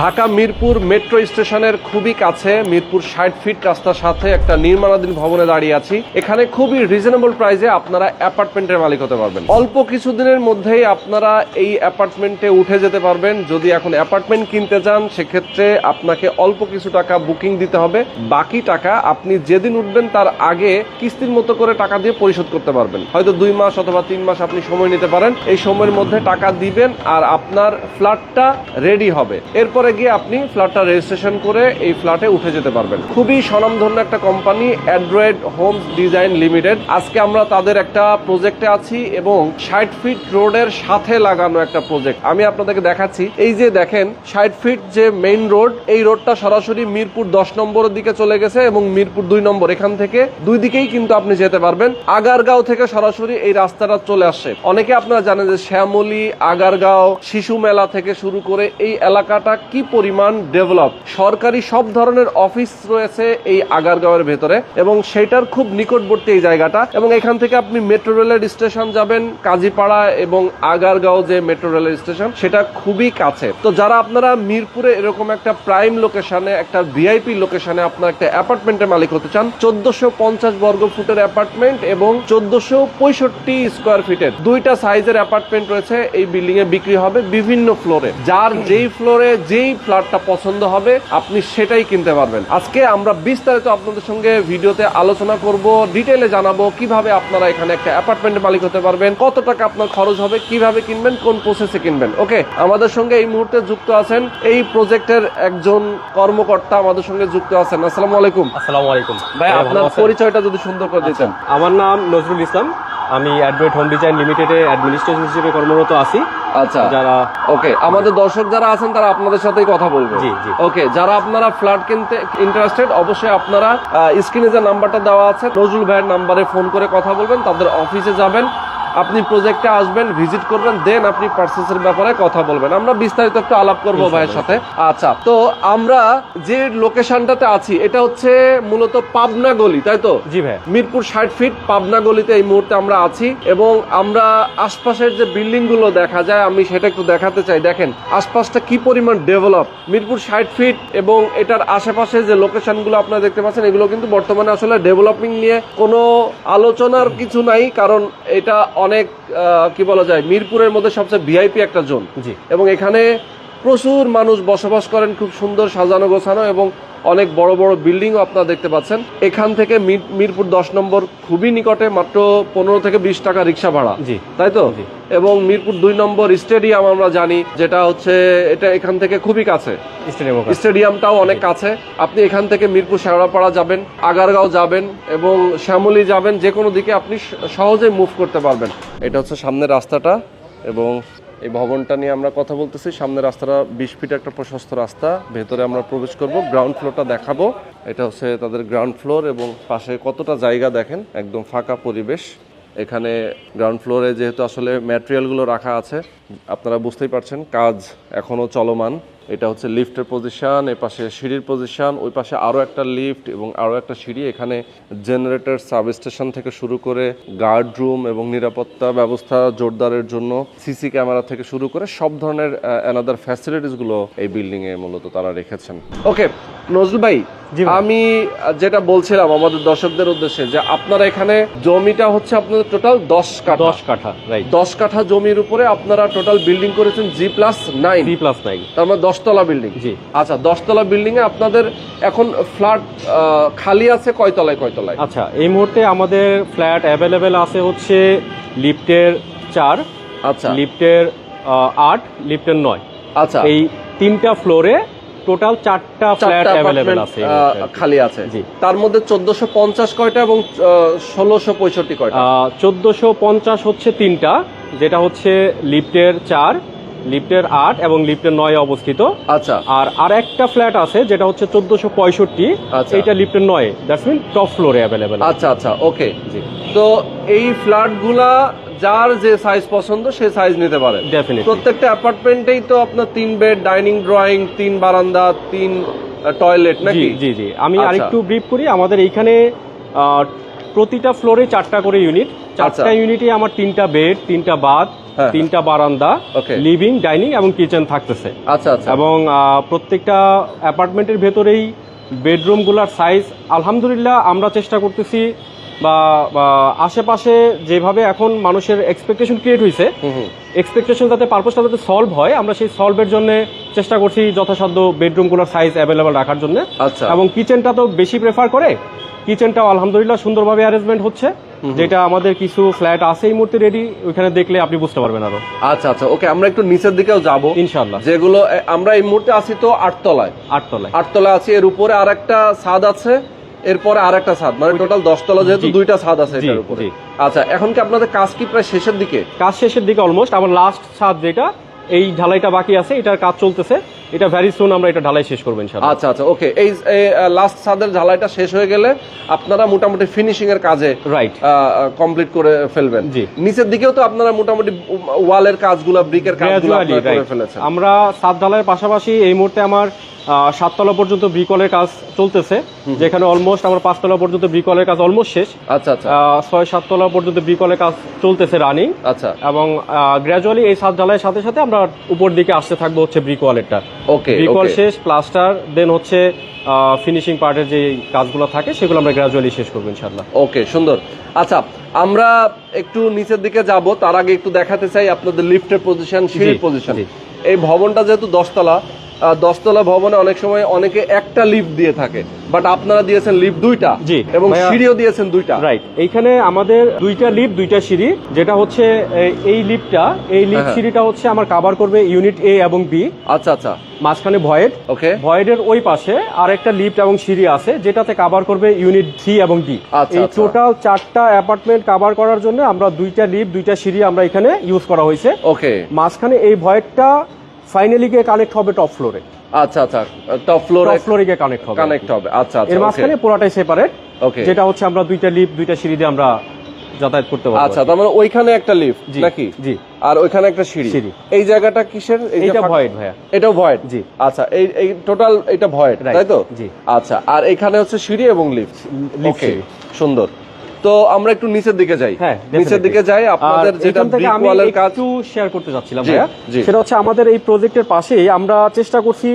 Dhaka Mirpur metro স্টেশনের খুবই কাছে, মিরপুর 60 ফিট রাস্তার সাথে একটা নির্মাণাধীন ভবনে দাঁড়িয়ে আছি। এখানে খুবই রিজনেবল প্রাইসে আপনারা অ্যাপার্টমেন্টের মালিক হতে পারবেন। অল্প কিছুদিনের মধ্যেই আপনারা এই অ্যাপার্টমেন্টে উঠে যেতে পারবেন। যদি এখন অ্যাপার্টমেন্ট কিনতে চান সেক্ষেত্রে আপনাকে অল্প কিছু টাকা বুকিং দিতে হবে, বাকি টাকা আপনি যেদিন উঠবেন তার আগে কিস্তির মতো করে টাকা দিয়ে পরিশোধ করতে পারবেন। হয়তো 2 মাস অথবা 3 মাস আপনি সময় নিতে পারেন। এই সময়ের মধ্যে টাকা দিবেন আর আপনার ফ্ল্যাটটা রেডি হবে। এরপরে গিয়ে আপনি ফ্ল্যাটটা রেজিস্ট্রেশন করে এই ফ্ল্যাটে উঠে যেতে পারবেন। খুবই স্বনামধন্য একটা company android homes design limited. আজকে আমরা তাদের একটা প্রজেক্টে আছি এবং 60 ফিট রোডের সাথে লাগানো একটা প্রজেক্ট আমি আপনাদেরকে দেখাচ্ছি। এই যে দেখেন 60 ফিট যে মেইন রোড, এই রোডটা সরাসরি মিরপুর 10 নম্বরের দিকে চলে গেছে এবং মিরপুর 2 নম্বর, এখান থেকে দুই দিকেই কিন্তু আপনি যেতে পারবেন। আগারগাঁও থেকে সরাসরি এই রাস্তাটা চলে আসছে। অনেকে আপনারা জানেন যে শ্যামলী, আগারগাঁও, শিশু মেলা থেকে শুরু করে এই এলাকাটা কি পরিমাণ ডেভেলপ। সরকারি সব ধরনের অফিস রয়েছে এই আগারগাঁওয়ের ভেতরে এবং সেটার খুব নিকটবর্তী এই জায়গাটা। এবং এখান থেকে আপনি মেট্রো রেলের স্টেশন যাবেন কাজীপাড়া এবং আগারগাঁও যে মেট্রো রেলের স্টেশন সেটা খুবই কাছে। তো যারা আপনারা মিরপুরে এরকম একটা প্রাইম লোকেশনে, একটা ভিআইপি লোকেশনে আপনার একটা অ্যাপার্টমেন্টের মালিক হতে চান, 1450 বর্গ ফুটের অ্যাপার্টমেন্ট এবং 1465 স্কোয়ার ফিটের দুইটা সাইজের অ্যাপার্টমেন্ট রয়েছে এই বিল্ডিং এ বিক্রি হবে বিভিন্ন ফ্লোরে। যার যেই ফ্লোরে যেই ফ্ল্যাটটা পছন্দ হবে আপনি সেটাই কিনতে পারবেন। আজকে আমরা বিস্তারিত আপনাদের সঙ্গে ভিডিওতে আলোচনা করব, ডিটেইলে জানাবো কিভাবে আপনারা এখানে একটা অ্যাপার্টমেন্টের মালিক হতে পারবেন, কত টাকা আপনার খরচ হবে, কিভাবে কিনবেন, কোন প্রসেসে কিনবেন। ওকে, আমাদের সঙ্গে এই মুহূর্তে যুক্ত আছেন এই প্রজেক্টের একজন কর্মকর্তা আমাদের সঙ্গে যুক্ত আছেন। আসসালামু আলাইকুম। আসসালামু আলাইকুম ভাই, আপনার পরিচয়টা যদি সুন্দর করে দিতেন। আমার নাম নজরুল ইসলাম, আমি অ্যান্ড্রয়েড হোম ডিজাইন লিমিটেডে অ্যাডমিনিস্ট্রেটর হিসেবে কর্মরত আছি। আচ্ছা, যারা ওকে, আমাদের দর্শক যারা আছেন তারা আপনাদের সাথেই কথা বলবে। জি জি ওকে, যারা আপনারা ফ্ল্যাট কিনতে ইন্টারেস্টেড অবশ্যই আপনারা স্ক্রিনে যে নাম্বারটা দেওয়া আছে নজরুল ভাইয়ের নাম্বারে ফোন করে কথা বলবেন, তাদের অফিসে যাবেন, আপনি প্রজেক্টে আসবেন, ভিজিট করবেন, দেন আপনি পারচেজের ব্যাপারে কথা বলবেন। আমরা বিস্তারিত একটু আলাপ করবো ভাইয়ের সাথে। আচ্ছা, তো আমরা যে লোকেশনটাতে আছি এটা হচ্ছে মূলত পাবনা গলি, তাই তো? জি ভাই, মিরপুর 60 ফিট পাবনা গলিতে এই মুহূর্তে আমরা আছি এবং আমরা আশপাশের যে বিল্ডিং গুলো দেখা যায় আমি সেটা একটু দেখাতে চাই। দেখেন আশপাশটা কি পরিমাণ ডেভেলপ। মিরপুর 60 ফিট এবং এটার আশেপাশে যে লোকেশন গুলো আপনারা দেখতে পাচ্ছেন এগুলো কিন্তু বর্তমানে আসলে ডেভেলপিং নিয়ে কোনো আলোচনার কিছু নাই, কারণ এটা অনেক কি বলা যায় মিরপুরের মধ্যে সবচেয়ে ভিআইপি একটা জোন এবং এখানে প্রচুর মানুষ বসবাস করেন, খুব সুন্দর সাজানো গোছানো এবং অনেক বড় বড় বিল্ডিংও আপনারা দেখতে পাচ্ছেন। এখান থেকে মিরপুর 10 নম্বর খুবই নিকটে, মাত্র 15 থেকে 20 টাকা রিক্সা ভাড়া, তাই তো? এবং মিরপুর 2 নম্বর স্টেডিয়াম আমরা জানি যেটা হচ্ছে এটা এখান থেকে খুবই কাছে, স্টেডিয়ামটাও অনেক কাছে। আপনি এখান থেকে মিরপুর শেওড়াপাড়া যাবেন, আগারগাঁও যাবেন এবং শ্যামলী যাবেন, যে কোনো দিকে আপনি সহজে মুভ করতে পারবেন। এটা হচ্ছে সামনের রাস্তাটা এবং এই ভবনটা নিয়ে আমরা কথা বলতেছি। সামনের রাস্তাটা 20 ফিট একটা প্রশস্ত রাস্তা, ভেতরে আমরা প্রবেশ করব, গ্রাউন্ড ফ্লোরটা দেখাবো। এটা হচ্ছে তাদের গ্রাউন্ড ফ্লোর এবং পাশে কতটা জায়গা দেখেন, একদম ফাঁকা পরিবেশ। এখানে গ্রাউন্ড ফ্লোরে যেহেতু আসলে ম্যাটেরিয়ালগুলো রাখা আছে আপনারা বুঝতেই পারছেন কাজ এখনও চলমান। এটা হচ্ছে লিফটের পজিশন, এ পাশে সিঁড়ির পজিশন, ওই পাশে আরও একটা লিফট এবং আরও একটা সিঁড়ি। এখানে জেনারেটর, সাবস্টেশন থেকে শুরু করে গার্ড রুম এবং নিরাপত্তা ব্যবস্থা জোরদারের জন্য সিসি ক্যামেরা থেকে শুরু করে সব ধরনের অ্যানাদার ফ্যাসিলিটিসগুলো এই বিল্ডিংয়ে মূলত তারা রেখেছেন। ওকে নজরুল ভাই, আমি যেটা বলছিলাম আমাদের দর্শকদের উদ্দেশ্যে যে আপনারা এখানে জমিটা হচ্ছে আপনাদের টোটাল 10 কাঠা, 10 কাঠা জমির উপরে আপনারা টোটাল বিল্ডিং করেছেন G+9, তার মানে 10 তলা বিল্ডিং। জি আচ্ছা, 10 তলা বিল্ডিং এ আপনাদের এখন ফ্ল্যাট খালি আছে কয়তলায়? আচ্ছা, এই মুহূর্তে আমাদের ফ্ল্যাট অ্যাভেলেবেল আছে হচ্ছে লিফটের 4, আচ্ছা লিফটের 8, লিফটের 9। আচ্ছা, এই 3টা ফ্লোরে টোটাল 4টা ফ্ল্যাট অ্যাভেলেবেল আছে, খালি আছে। জি, তার মধ্যে 1450 কয়টা এবং 1665 কয়টা? 1450 হচ্ছে 3টা, যেটা হচ্ছে লিফটের 4, লিফটের 8 এবং লিফটের 9 অবস্থিত। আচ্ছা, আর একটা ফ্ল্যাট আছে যেটা হচ্ছে 1465, এটা লিফটের 9, দ্যাটস মিন টপ ফ্লোরে অ্যাভেলেবেল। আচ্ছা আচ্ছা, ওকে। জি, তো এই ফ্ল্যাটগুলা যার যে সাইজ পছন্দ সে সাইজ নিতে পারে ডেফিনেটলি। প্রত্যেকটা অ্যাপার্টমেন্টেই তো আপনার 3 বেড, ডাইনিং, ড্রয়িং, 3 বারান্দা, 3 টয়লেট নাকি? জি জি, আমি আরেকটু ব্রিফ করি। আমাদের এইখানে প্রতিটা ফ্লোরে 4টা করে ইউনিট, 4টা ইউনিটে আমার 3টা বেড, 3টা বাথ, হ্যাঁ, 3টা বারান্দা, Okay. লিভিং, ডাইনিং এবং কিচেন থাকতেছে। আচ্ছা আচ্ছা। এবং প্রত্যেকটা অ্যাপার্টমেন্টের ভেতরেই বেডরুমগুলোর সাইজ আলহামদুলিল্লাহ আমরা চেষ্টা করতেছি বা আশেপাশে যেভাবে এখন মানুষের এক্সপেকটেশন ক্রিয়েট হয়েছে, এক্সপেকটেশন যাতে পারপোজটা যাতে সলভ হয়, আমরা সেই সলভের জন্য চেষ্টা করছি যথাসাধ্য বেডরুমগুলোর সাইজ অ্যাভেলেবল রাখার জন্য। আচ্ছা। এবং কিচেনটা তো বেশি প্রেফার করে, কিচেনটাও আলহামদুলিল্লাহ সুন্দরভাবে অ্যারেঞ্জমেন্ট হচ্ছে, যেটা আমাদের কিছু ফ্ল্যাট আছে এই মুহূর্তে রেডি, ওইখানে দেখলে আপনি বুঝতে পারবেন আরো। আচ্ছা আচ্ছা, ওকে, আমরা একটু নিচের দিকেও যাব ইনশাআল্লাহ। যেগুলো আমরা এই মুহূর্তে আছি তো 8 তলায়। 8 তলায় আছি, এর উপরে আরেকটা ছাদ আছে, এরপরে আরেকটা ছাদ, মানে টোটাল 10 তলা, যেহেতু 2টা ছাদ আছে এটার উপরে। আচ্ছা, এখন কি আপনাদের কাজ কি প্রায় শেষের দিকে? কাজ শেষের দিকে অলমোস্ট। আমার লাস্ট ছাদ যেটা, এই ঢালাইটা বাকি আছে, এটার কাজ চলতেছে, এটা ভেরি সুন আমরা এটা ঢালাই শেষ করবো ইনশাআল্লাহ। আচ্ছা আচ্ছা, ওকে, এই লাস্ট ছাদের ঢালাইটা শেষ হয়ে গেলে আপনারা মোটামুটি ফিনিশিং এর কাজে রাইট কমপ্লিট করে ফেলবেন। জি। নিচের দিকেও তো আপনারা মোটামুটি ওয়ালের কাজগুলো, ব্রিকের কাজগুলো আপনারা করে ফেলেছেন। আমরা ছাদ ঢালাইয়ের পাশাপাশি এই মুহূর্তে আমার 7 তলা পর্যন্ত ব্রিকলের কাজ চলতেছে, যেখানে অলমোস্ট আমার 5 তলা পর্যন্ত ব্রিকলের কাজ অলমোস্ট শেষ। আচ্ছা আচ্ছা। 6-7 তলা পর্যন্ত ব্রিকলের কাজ চলতেছে রানিং। আচ্ছা। এবং গ্র্যাজুয়ালি এই ছাদ ঢালাইয়ের সাথে সাথে আমরা উপর দিকে আসতে থাকবো হচ্ছে ব্রিক ওয়ালেরটা। ওকে, ব্রিকল শেষ, প্লাস্টার, দেন হচ্ছে ফিনিশিং পার্টের যে কাজগুলো থাকে সেগুলো আমরা গ্র্যাজুয়ালি শেষ করবো ইনশাআল্লাহ। ওকে, সুন্দর। আচ্ছা, আমরা একটু নিচের দিকে যাব, তার আগে একটু দেখাতে চাই আপনাদের লিফটের পজিশন, সিঁড়ির পজিশন। এই ভবনটা যেহেতু 10 তলা, 10 তলা ভবনে অনেক সময় অনেকে একটা লিফট দিয়ে থাকে, বাট আপনারা দিয়েছেন লিফট 2টা। জি। এবং সিঁড়িও দিয়েছেন 2টা। রাইট, এইখানে আমাদের 2টা লিফট, 2টা সিঁড়ি, যেটা হচ্ছে এই লিফটটা, এই লিফট সিঁড়িটা হচ্ছে আমার কভার করবে ইউনিট এ এবং বি। আচ্ছা আচ্ছা। মাঝখানে ভয়েড, ওকে, ভয়েডের ওই পাশে আর একটা লিফট এবং সিঁড়ি আছে, যেটাতে কভার করবে ইউনিট সি এবং ডি। আচ্ছা, এই আচ্ছা। টোটাল 4টা অ্যাপার্টমেন্ট কভার করার জন্য আমরা 2টা লিফট, 2টা সিঁড়ি আমরা এখানে ইউজ করা হয়েছে। ওকে। মাঝখানে এই ভয়েডটা ফাইনালি গিয়ে কানেক্ট হবে টপ ফ্লোরে। আচ্ছা আচ্ছা, টপ ফ্লোরে গিয়ে কানেক্ট হবে। আচ্ছা আচ্ছা। এর মাঝখানে পুরোটাই সেপারেট। ওকে। যেটা হচ্ছে আমরা 2টা লিফট, 2টা সিঁড়ি দিয়ে আমরা যাতায়াত করতে পারবো। আচ্ছা, তার মানে ওইখানে একটা লিফট নাকি? জি। আর ওইখানে একটা সিঁড়ি। এই জায়গাটা কিসের? এটা ভয়েড ভাইয়া। এটাও ভয়েড? জি। আচ্ছা, এই টোটাল এটা ভয়েড, তাই তো? জি। আচ্ছা, আর এখানে হচ্ছে সিঁড়ি এবং লিফট। ওকে, সুন্দর। তো আমরা একটু নিচের দিকে যাই। হ্যাঁ, নিচের দিকে যাই। আপনাদের যেটা ব্রিক ওয়ালের কাজ একটু শেয়ার করতে যাচ্ছিলাম জি, ভাইয়া, জি। সেটা হচ্ছে আমাদের এই প্রজেক্টের পাশেই আমরা চেষ্টা করছি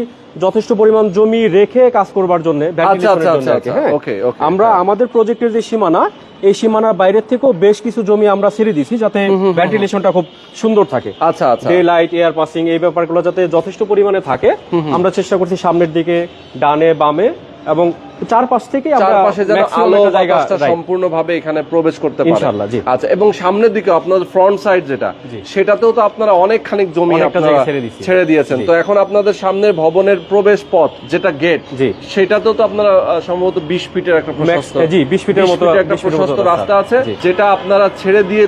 যথেষ্ট পরিমাণ জমি রেখে কাজ করবার জন্য, ভেন্টিলেশনের জন্য আর কি। হ্যাঁ, ওকে ওকে। আমরা আমাদের প্রজেক্টের যে সীমানা, এই সীমানার বাইরের থেকেও বেশ কিছু জমি আমরা ছেড়ে দিছি, যাতে ভেন্টিলেশনটা খুব সুন্দর থাকে। আচ্ছা আচ্ছা। ডে লাইট, এয়ার পাসিং, এই ব্যাপারগুলো যাতে যথেষ্ট পরিমাণে থাকে, আমরা চেষ্টা করছি সামনের দিকে, ডানে বামে এবং চারপাশ থেকে আমরা চারপাশে যেন maximum আলো একটা জায়গা বাতাসটা সম্পূর্ণভাবে এখানে প্রবেশ করতে পারে ইনশাআল্লাহ। জি। আচ্ছা, এবং সামনের দিকে আপনাদের ফ্রন্ট সাইড যেটা, সেটাতেও তো আপনারা অনেক খানিক জমি আপনারা ছেড়ে দিয়েছেন। তো এখন আপনাদের সামনের ভবনের প্রবেশ পথ যেটা গেট, সেটাতেও তো আপনারা সম্ভবত 20 ফিটের একটা প্রশস্ত, জি 20 ফিটের মতো একটা প্রশস্ত রাস্তা আছে, যেটা আপনারা ছেড়ে দিয়ে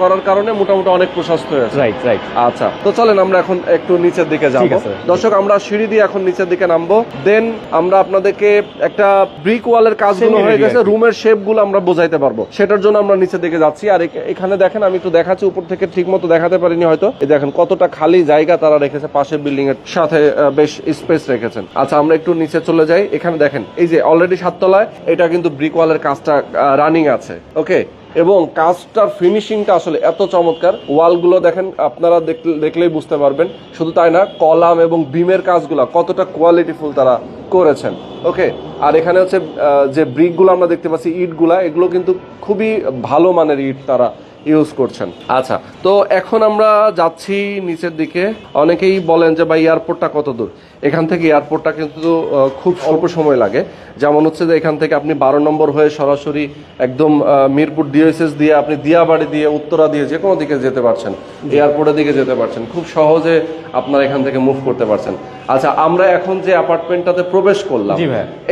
করার কারণে মোটামুটি অনেক প্রশস্ত হয়েছে। Right right. আচ্ছা, তো চলেন আমরা এখন একটু নিচের দিকে যাব। দর্শক, আমরা সিঁড়ি দিয়ে এখন নিচের দিকে নামবো, দেন আমরা আপনাদেরকে একটা ব্রিক ওয়ালের কাজগুলো হয়ে গেছে, রুমের শেপগুলো আমরা বোঝাইতে পারবো, সেটার জন্য আমরা নিচের দিকে যাচ্ছি। আর এখানে দেখেন, আমি একটু দেখাচ্ছি, উপর থেকে ঠিক মতো দেখাতে পারিনি হয়তো, এই দেখেন কতটা খালি জায়গা তারা রেখেছে, পাশের বিল্ডিং এর সাথে বেশ স্পেস রেখেছেন। আচ্ছা, আমরা একটু নিচে চলে যাই। এখানে দেখেন, এই যে অলরেডি 7 তলায় এটা কিন্তু ব্রিক ওয়ালের কাজটা রানিং আছে। ওকে, এবং কাজটার ফিনিশিংটা আসলে এত চমৎকার, ওয়ালগুলো দেখেন, আপনারা দেখলেই বুঝতে পারবেন। শুধু তাই না, কলাম এবং বিমের কাজগুলো কতটা কোয়ালিটিফুল তারা করেছেন। ওকে, আর এখানে হচ্ছে যে ব্রিকগুলো আমরা দেখতে পাচ্ছি, ইটগুলা, এগুলো কিন্তু খুবই ভালো মানের ইট তারা ইউজ করছেন। আচ্ছা, তো এখন আমরা যাচ্ছি নিচের দিকে। অনেকেই বলেন যে ভাই, এয়ারপোর্টটা কত দূর? এখান থেকে এয়ারপোর্টটা কিন্তু খুব স্বল্প সময় লাগে। যেমন হচ্ছে যে এখান থেকে আপনি 12 নম্বর হয়ে সরাসরি একদম মিরপুর ডিওএসএস দিয়ে, আপনি দিয়াবাড়ি দিয়ে, উত্তরা দিয়ে, যে কোনো দিকে যেতে পারছেন, এয়ারপোর্টের দিকে যেতে পারছেন, খুব সহজে আপনারা এখান থেকে মুভ করতে পারছেন। আচ্ছা, আমরা এখন যে অ্যাপার্টমেন্টটাতে প্রবেশ করলাম,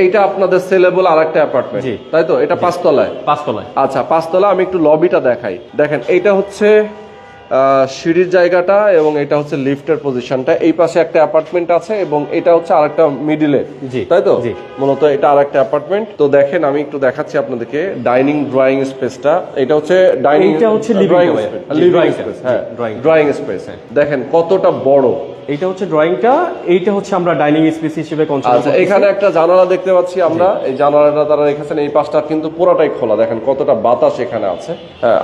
এইটা আপনাদের সেলেবল আরেকটা অ্যাপার্টমেন্ট, তাই তো? এটা 5 তলায়। 5 তলায়। আচ্ছা, 5 তলা। আমি একটু লবিটা দেখাই। দেখেন, এইটা হচ্ছে সিঁড়ির জায়গাটা এবং এটা হচ্ছে লিফটের পজিশনটা। এই পাশে একটা অ্যাপার্টমেন্ট আছে এবং এটা হচ্ছে আরেকটা মিডিলে, তাই তো? মূলত এটা আরেকটা অ্যাপার্টমেন্ট। তো দেখেন, আমি একটু দেখাচ্ছি আপনাদেরকে ডাইনিং ড্রয়িং স্পেসটা। এটা হচ্ছে ডাইনিং, এটা হচ্ছে লিভিং স্পেস। হ্যাঁ, ড্রয়িং স্পেস। দেখেন কতটা বড়। এইটা হচ্ছে ড্রয়িংটা, এইটা হচ্ছে আমরা ডাইনিং স্পেস হিসেবে কনসিডার করছি। এখানে একটা জানালা দেখতে পাচ্ছি আমরা, এই জানালাটা তারা রেখেছেন। এই পাশটা কিন্তু পুরোটাই খোলা, দেখেন কতটা বাতাস এখানে আছে,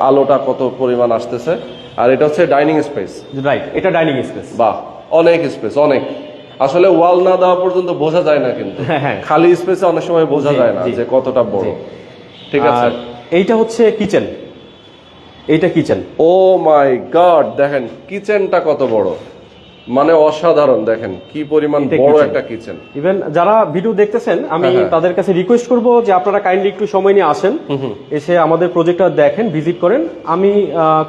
আলোটা কত পরিমাণ আসতেছে। আর এটা হচ্ছে ডাইনিং স্পেস। রাইট, এটা ডাইনিং স্পেস। বাহ, অনেক স্পেস, অনেক। আসলে ওয়াল না দেওয়া পর্যন্ত বোঝা যায় না, কিন্তু খালি স্পেসে অনেক সময় বোঝা যায় না যে কতটা বড়। ঠিক আছে, এইটা হচ্ছে কিচেন। এইটা কিচেন। ও মাই গড, দেখেন কিচেনটা কত বড়, মানে অসাধারণ। দেখেন কি পরিমাণ বড় একটা কিচেন। ইভেন যারা ভিডিও দেখতেছেন, আমি তাদের কাছে রিকোয়েস্ট করব যে আপনারা কাইন্ডলি একটু সময় নিয়ে আসেন, এসে আমাদের প্রজেক্টটা দেখেন, ভিজিট করেন। আমি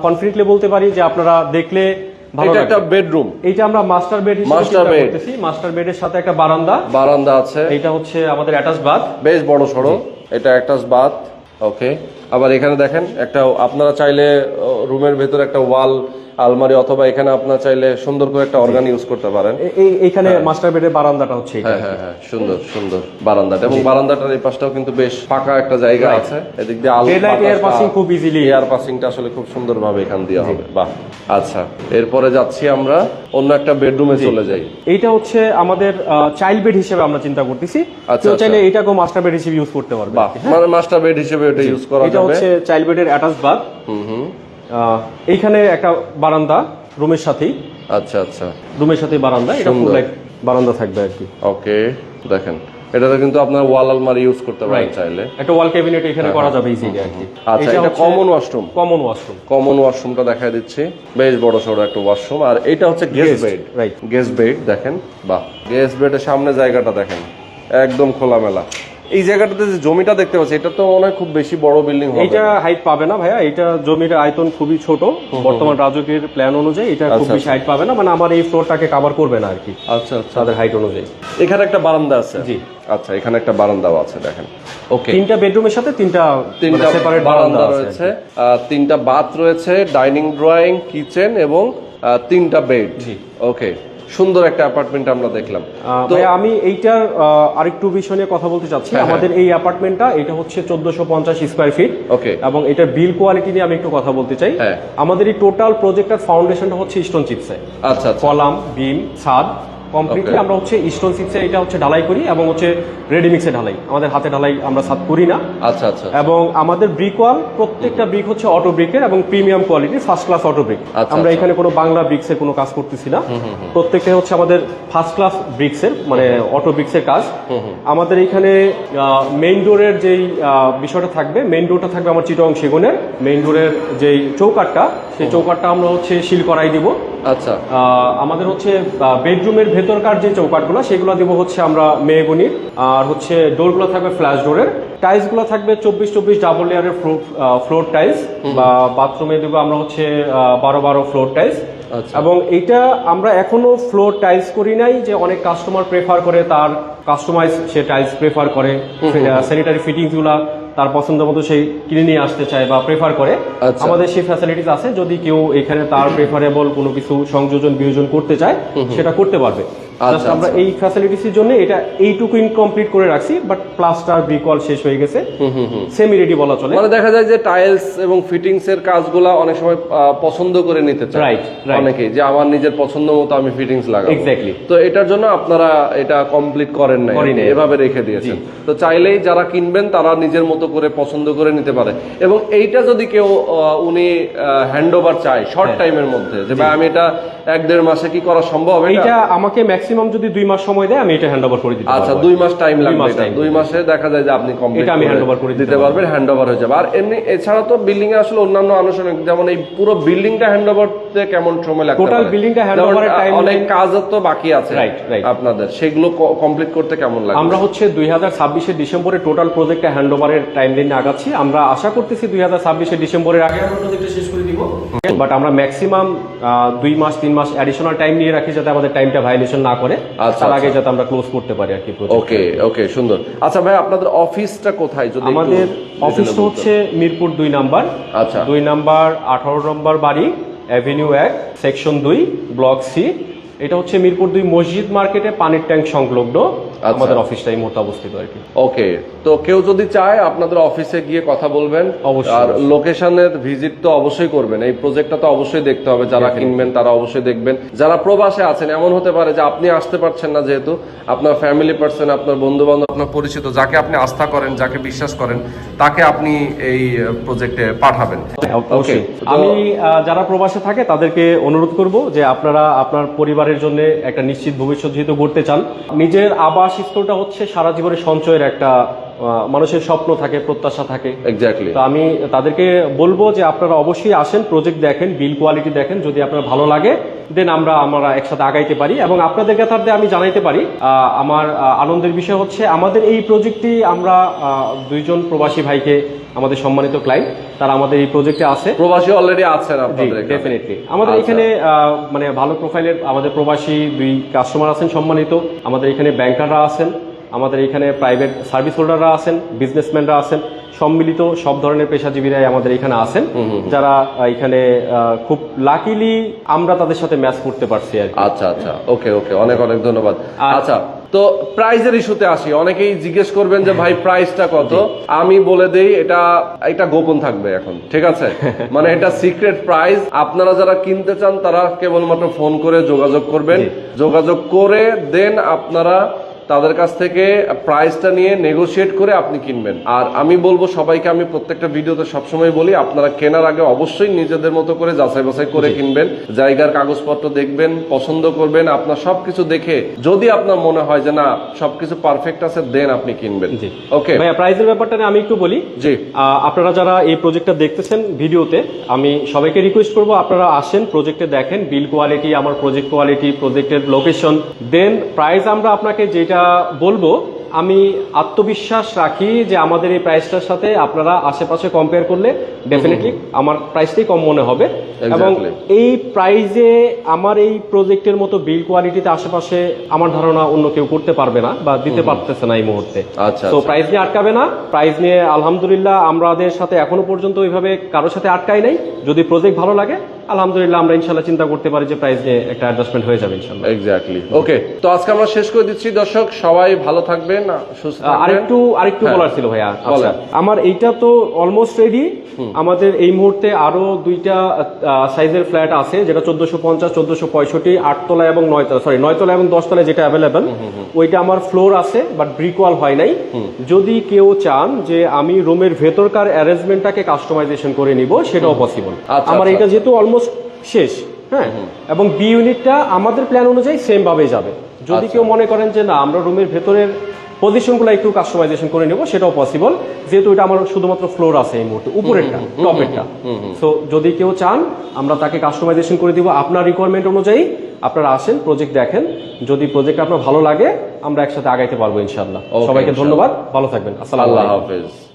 কনফিডেন্টলি বলতে পারি যে আপনারা দেখলে ভালো লাগবে। এটা একটা বেডরুম। এইটা আমরা মাস্টার বেড হিসেবে চিন্তা করতেছি। মাস্টার বেডের সাথে একটা বারান্দা আছে। এটা হচ্ছে আমাদের অ্যাটাচ বাথ, বেশ বড় সড়ো। এটা অ্যাটাচ বাথ। ওকে, আবার এখানে দেখেন একটা, আপনারা চাইলে রুমের ভেতরে একটা ওয়াল আলমারি, অথবা এখানে আপনারা চাইলে সুন্দর করে একটা অর্গান ইউজ করতে পারেন। এইখানে মাস্টার বেডের বারান্দাটা হচ্ছে এটা। হ্যাঁ, সুন্দর সুন্দর বারান্দাটা, এবং বারান্দাটার এই পাশটাও কিন্তু বেশ ফাঁকা একটা জায়গা আছে। এদিক দিয়ে এয়ার পাসিং খুব ইজিলি, এয়ার পাসিংটা আসলে খুব সুন্দরভাবে এখান দিয়ে হবে। বাহ, আচ্ছা, এরপরে যাচ্ছি আমরা অন্য একটা বেডরুমে চলে যাই। এইটা হচ্ছে আমাদের চাইল্ড বেড হিসেবে আমরা চিন্তা করতেছি। কেউ চাইলে এইটাকেও মাস্টার বেড হিসেবে ইউজ করতে পারবে। বাহ, মানে মাস্টার বেড হিসেবে এটা ইউজ করা যাবে। এটা হচ্ছে চাইল্ড বেডের অ্যাটাচ বাথ। এইখানে একটা বারান্দা রুমের সাথেই। আচ্ছা, রুমের সাথে বারান্দা, এটা ফুল লাইট বারান্দা থাকবে আর কি। ওকে, দেখেন এটাতে কিন্তু আপনার ওয়াল আলমারি ইউজ করতে পারেন চাইলে। একটা ওয়াল ক্যাবিনেট এখানে করা যাবে ইজিলি আর কি। আচ্ছা, এটা কমন ওয়াশরুম। কমন ওয়াশরুমটা দেখাই দিচ্ছি, বেশ বড় সড়ো একটা ওয়াশরুম। আর এটা হচ্ছে guest bed. Right, guest bed দেখেন। বাহ, গেস্ট বেডের সামনে জায়গাটা দেখেন, একদম খোলামেলা। এই জায়গাটাতে যে জমিটা দেখতে পাচ্ছি, এটা তো মনে হয় খুব বেশি বড় বিল্ডিং হবে। এটা হাইট পাবে না ভাইয়া, এটা জমির আয়তন খুবই ছোট। বর্তমান রাজুকের প্ল্যান অনুযায়ী এটা খুব বেশি হাইট পাবে না, মানে আমার এই ফ্লোরটাকে কভার করবে না আর কি। আচ্ছা, তাদের হাইট অনুযায়ী। এখানে একটা বারান্দা আছে। জি, আচ্ছা, এখানে একটা বারান্দাও আছে দেখেন। ওকে, তিনটা বেডরুমের সাথে তিনটা সেপারেট বারান্দা রয়েছে, তিনটা বাথ রয়েছে, ডাইনিং ড্রয়িং, কিচেন এবং তিনটা বেড। জি, ওকে, সুন্দর একটা অ্যাপার্টমেন্ট আমরা দেখলাম। তো আমি এইটার আরেকটু বিষয় নিয়ে কথা বলতে চাচ্ছি। আমাদের এই অ্যাপার্টমেন্টটা, এটা হচ্ছে 1450 স্কয়ার ফিট। ওকে, এবং এটার বিল কোয়ালিটি নিয়ে আমি একটু কথা বলতে চাই। আমাদের এই টোটাল প্রজেক্টের ফাউন্ডেশনটা হচ্ছে স্টোন চিপসে। আচ্ছা, কলাম, বিম, ছাদ কমপ্লিটলি আমরা হচ্ছে স্টোন চিপসে এটা হচ্ছে ঢালাই করি, এবং হচ্ছে রেডি মিক্সে ঢালাই। আমাদের হাতে ঢালাই আমরা ছাদ করি না। আচ্ছা, এবং আমাদের ব্রিক ওয়াল, প্রত্যেকটা ব্রিক হচ্ছে অটো ব্রিকের এবং প্রিমিয়াম কোয়ালিটির ফার্স্ট ক্লাস অটো ব্রিক। আমরা এখানে কোনো বাংলা ব্রিক্সের কোনো কাজ করতেছি না, প্রত্যেকটা হচ্ছে আমাদের ফার্স্ট ক্লাস ব্রিক্সের, মানে অটো ব্রিক্সের কাজ। আমাদের এখানে মেইন ডোরের যেই বিষয়টা থাকবে, মেইন ডোরটা থাকবে আমার চিটং সেগুনের। মেইন ডোরের যেই চৌকাটটা, সেই চৌকাটটা আমরা হচ্ছে সিল করাই দিব। আচ্ছা, আমাদের হচ্ছে বেডরুমের ভেতরকার যে চৌকাটগুলো, সেগুলো দিব হচ্ছে আমরা মেহগনির। আর হচ্ছে ডোরগুলো থাকবে ফ্ল্যাশ ডোরের। টাইলসগুলো থাকবে 24-24 ডাবল লেয়ারের ফ্লোর টাইলস, বা বাথরুমে দেবো আমরা হচ্ছে 12-12 ফ্লোর টাইলস। এবং এইটা আমরা এখনো ফ্লোর টাইলস করি নাই, যে অনেক কাস্টমার প্রেফার করে, তার কাস্টমাইজ সে টাইলস প্রেফার করে, স্যানিটারি ফিটিংস গুলা তার পছন্দ মতো সেই কিনে নিয়ে আসতে চায় বা প্রেফার করে। আমাদের সেই ফ্যাসিলিটিস আছে, যদি কেউ এখানে তার প্রেফারেবল কোনো কিছু সংযোজন বিয়োজন করতে চায়, সেটা করতে পারবে। আমরা এই ফ্যাসিলিটিসের জন্য এটা এইটুকু ইনকমপ্লিট করে রাখছি, বাট প্লাস্টার ব্রিক ওয়াল শেষ হয়ে গেছে, সেমি রেডি বলা চলে। মানে দেখা যায় যে টাইলস এবং ফিটিংস এর কাজগুলো অনেক সময় পছন্দ করে নিতে চায়। রাইট, অনেকেই যে আমার নিজের পছন্দ মতো আমি ফিটিংস লাগাবো। এক্স্যাক্টলি। তো এটার জন্য আপনারা এটা কমপ্লিট করেন না, এভাবে রেখে দিয়েছেন। তো চাইলেই যারা কিনবেন তারা নিজের মতো করে পছন্দ করে নিতে পারে। এবং এইটা যদি কেউ উনি হ্যান্ডওভার চায় শর্ট টাইমের মধ্যে, যে ভাই আমি এটা 1-1.5 মাসে কি করা সম্ভব? এটা আমাকে ম্যাক্সিমাম যদি 2 মাস সময় দেয়, আমি এটা হ্যান্ডওভার করে দিতে পারবো। আচ্ছা, 2 মাস টাইম লাগবে। 2 মাসে দেখা যায় যে আপনি কমপ্লিট এটা আমি হ্যান্ডওভার করে দিতে পারবেন, হ্যান্ডওভার হয়ে যাবে। আর এমনি এছাড়া তো বিল্ডিং এ আসলে অন্যান্য আনুষঙ্গিক, যেমন এই পুরো বিল্ডিংটা হ্যান্ডওভারতে কেমন সময় লাগবে? টোটাল বিল্ডিংটা হ্যান্ডওভারের টাইম, অনেক কাজ তো বাকি আছে আপনাদের, সেগুলো কমপ্লিট করতে কেমন লাগবে? আমরা হচ্ছে 2026 ডিসেম্বরে টোটাল প্রজেক্টটা হ্যান্ডওভারের টাইম লাইনে আগাচ্ছি। আমরা আশা করতেছি 2026 ডিসেম্বরের আগে আমরা প্রজেক্টটা শেষ করে দিব। বাট আমরা ম্যাক্সিমাম 2 মাস 3 মাস অ্যাডিশনাল টাইম নিয়ে রাখি, যাতে আমাদের টাইমটা ভায়োলেশন না করে, তার আগে যাতে আমরা ক্লোজ করতে পারি আর কি। ওকে, ওকে, সুন্দর। আচ্ছা ভাই, আপনাদের অফিসটা কোথায়? যদি আমাদের অফিসটা হচ্ছে মিরপুর 2 নাম্বার। আচ্ছা, 2 নাম্বার 18 নম্বর বাড়ি, অ্যাভিনিউ 1, সেকশন 2, ব্লক সি, এটা হচ্ছে মিরপুর 2 মসজিদ মার্কেটে পানির ট্যাঙ্ক সংলগ্ন আমাদের অফিসটা এই মুহূর্তে অবস্থিত আর কি। ওকে, তো কেউ যদি চায় আপনাদের অফিসে গিয়ে কথা বলবেন, অবশ্যই। আর লোকেশনের ভিজিট তো অবশ্যই করবেন, এই প্রজেক্টটা তো অবশ্যই দেখতে হবে, যারা কিনবেন তারা অবশ্যই দেখবেন। যারা প্রবাসে আছেন, এমন হতে পারে যে আপনি আসতে পারছেন না, যেহেতু আপনার ফ্যামিলি পার্সন, আপনার বন্ধু বান্ধব, আপনার পরিচিত, যাকে আপনি আস্থা করেন, যাকে বিশ্বাস করেন, তাকে আপনি এই প্রজেক্টে পাঠাবেন। অবশ্যই। আমি যারা প্রবাসে থাকে তাদেরকে অনুরোধ করব যে আপনারা আপনার পরিবারের জন্য একটা নিশ্চিত ভবিষ্যৎ যেহেতু গড়তে চান, নিজের আবাসস্থলটা হচ্ছে সারা জীবনের সঞ্চয়ের একটা মানুষের স্বপ্ন থাকে, প্রত্যাশা থাকে। এক্স্যাক্টলি। তো আমি তাদেরকে বলবো যে আপনারা অবশ্যই আসেন, প্রজেক্ট দেখেন, বিল কোয়ালিটি দেখেন, যদি আপনার ভালো লাগে দেন আমরা একসাথে আগাইতে পারি। এবং আপনাদের কাছে আমি জানাইতে পারি, আমার আনন্দের বিষয় হচ্ছে আমাদের এই প্রজেক্টটি আমরা 2 জন প্রবাসী ভাইকে, আমাদের সম্মানিত ক্লায়েন্ট, তারা আমাদের এই প্রজেক্টে আছে। প্রবাসী অলরেডি আছেন আপনাদের এখানে? ডেফিনেটলি। আমাদের এখানে মানে ভালো প্রোফাইলের আমাদের প্রবাসী 2 কাস্টমার আছেন সম্মানিত। আমাদের এখানে ব্যাংকাররা আছেন, আমাদের এখানে প্রাইভেট সার্ভিস হোল্ডাররা আছেন, বিজনেসম্যানরা আছেন, সম্মিলিত সব ধরনের পেশাজীবীরাই আমাদের এখানে আছেন, যারা এখানে খুব লাকিলি আমরা তাদের সাথে ম্যাচ করতে পারছি আর কি। আচ্ছা আচ্ছা, ওকে ওকে, অনেক অনেক ধন্যবাদ। আচ্ছা, তো প্রাইজের ইস্যুতে আসি। অনেকেই জিজ্ঞেস করবেন যে ভাই প্রাইসটা কত। আমি বলে দেই, এটা গোপন থাকবে এখন, ঠিক আছে? মানে এটা সিক্রেট প্রাইস। আপনারা যারা কিনতে চান তারা কেবলমাত্র ফোন করে যোগাযোগ করবেন, যোগাযোগ করে দেন আপনারা তাদের কাছ থেকে প্রাইসটা নিয়ে নেগোশিয়েট করে আপনি কিনবেন। আর আমি বলবো সবাইকে, আমি প্রত্যেকটা ভিডিওতে সবসময় বলি, আপনারা কেনার আগে অবশ্যই নিজেদের মতো করে যাচাই বাছাই করে কিনবেন, জায়গার কাগজপত্র দেখবেন, পছন্দ করবেন, আপনার সবকিছু দেখে যদি আপনার মনে হয় যে না সবকিছু পারফেক্ট আছে, দেন আপনি কিনবেন। ওকে ভাইয়া, প্রাইসের ব্যাপারটা নিয়ে আমি একটু বলি। জি, আপনারা যারা এই প্রজেক্টটা দেখতেছেন ভিডিওতে, আমি সবাইকে রিকোয়েস্ট করবো আপনারা আসেন, প্রজেক্টে দেখেন বিল কোয়ালিটি, আমার প্রজেক্ট কোয়ালিটি, প্রজেক্টের লোকেশন, দেন প্রাইস আমরা আপনাকে যেটা বলবো, আমি আত্মবিশ্বাস রাখি যে আমাদের এই প্রাইসটার সাথে আপনারা আশেপাশে কম্পেয়ার করলে ডেফিনেটলি আমার প্রাইসটাই কম মনে হবে। এবং এই প্রাইজে আমার এই প্রজেক্টের মতো বিল কোয়ালিটিতে আশেপাশে আমার ধারণা অন্য কেউ করতে পারবে না বা দিতে পারতেছে না এই মুহূর্তে। তো প্রাইস নিয়ে আটকাবে না। প্রাইস নিয়ে আলহামদুলিল্লাহ আমাদের সাথে এখনো পর্যন্ত ওইভাবে কারোর সাথে আটকাই নাই। যদি প্রজেক্ট ভালো লাগে আলহামদুলিল্লাহ আমরা ইনশাল্লাহ চিন্তা করতে পারি যে প্রাইস নিয়ে একটা অ্যাডজাস্টমেন্ট হয়ে যাবে ইনশাল্লাহ। এক্স্যাক্টলি। ওকে, তো আজকে আমরা শেষ করে দিচ্ছি। দর্শক সবাই ভালো থাকবেন, সুস্থ থাকবেন। আরেকটু বলার ছিল ভাইয়া। আচ্ছা, আমার এইটা তো অলমোস্ট রেডি। আমাদের এই মুহূর্তে আরো 2টা সাইজের ফ্ল্যাট আছে, যেটা 1450, 1465, 8 তলা এবং 9 তলা, সরি 9 তলা এবং 10 তলা যেটা অ্যাভেলেবেল, ওইটা আমার ফ্লোর আছে বাট ব্রিক ওয়াল হয় নাই। যদি কেউ চান যে আমি রুমের ভেতরকার অ্যারেঞ্জমেন্টটাকে কাস্টমাইজেশন করে নিব, সেটাও পসিবল। আমার এটা যেহেতু অলমোস্ট শেষ, হ্যাঁ, এবং বি ইউনিটটা আমাদের প্ল্যান অনুযায়ী সেম ভাবেই যাবে। যদি কেউ মনে করেন যে না আমরা রুমের ভেতরের পজিশনগুলো একটু কাস্টমাইজেশন করে নেব, সেটাও পসিবল, যেহেতু এটা আমার শুধুমাত্র ফ্লোর আছে এই মুহূর্তে, উপরেরটা, টপেরটা। সো যদি কেউ চান আমরা তাকে কাস্টমাইজেশন করে দিব আপনার রিকোয়ারমেন্ট অনুযায়ী। আপনারা আসেন, প্রজেক্ট দেখেন, যদি প্রজেক্ট আপনার ভালো লাগে আমরা একসাথে আগাইতে পারবো ইনশাআল্লাহ। সবাইকে ধন্যবাদ, ভালো থাকবেন, আসসালামু আলাইকুম। আল্লাহ হাফেজ।